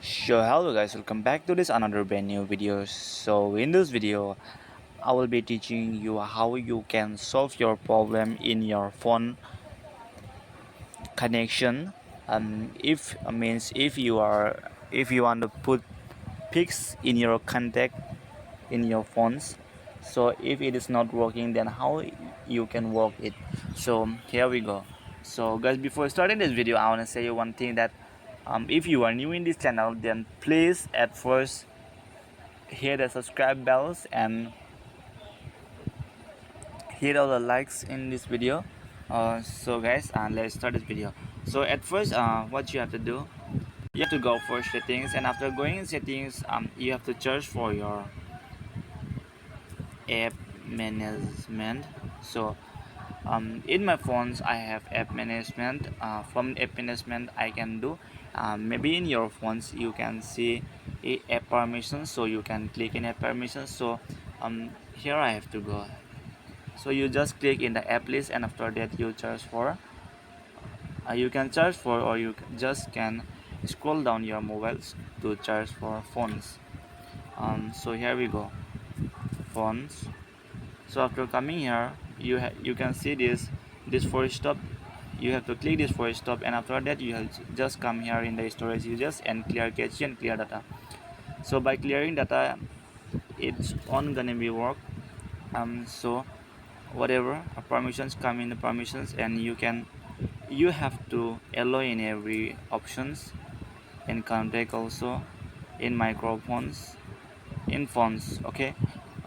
So hello guys, welcome back to this another brand new video. So in this video I will be teaching you how you can solve your problem in your phone connection. If means if you want to put pics in your contact in your phones, so if it is not working, then how you can work it. So here we go. So guys, before starting this video, I want to say you one thing that if you are new in this channel, then please at first hit the subscribe bells and hit all the likes in this video. So guys, let's start this video. So at first, what you have to do, you have to go for settings, and after going in settings, you have to search for your app management. So in my phones I have app management. From app management I can do, maybe in your phones you can see app permissions, so you can click in app permissions. So here I have to go. So you just click in the app list, and after that you search for you can search for, or you just can scroll down your mobiles to search for phones. So here we go, phones. So after coming here, you can see this for stop. You have to click this for stop, and after that you have just come here in the storage users and clear cache and clear data. So by clearing data, it's on gonna be work. So whatever permissions come in the permissions, and you have to allow in every options, in contact also, in microphones, in phones, okay,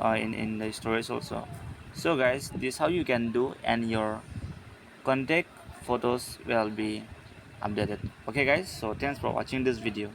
in the storage also. So guys, this how you can do, and your contact photos will be updated. Okay guys, so thanks for watching this video.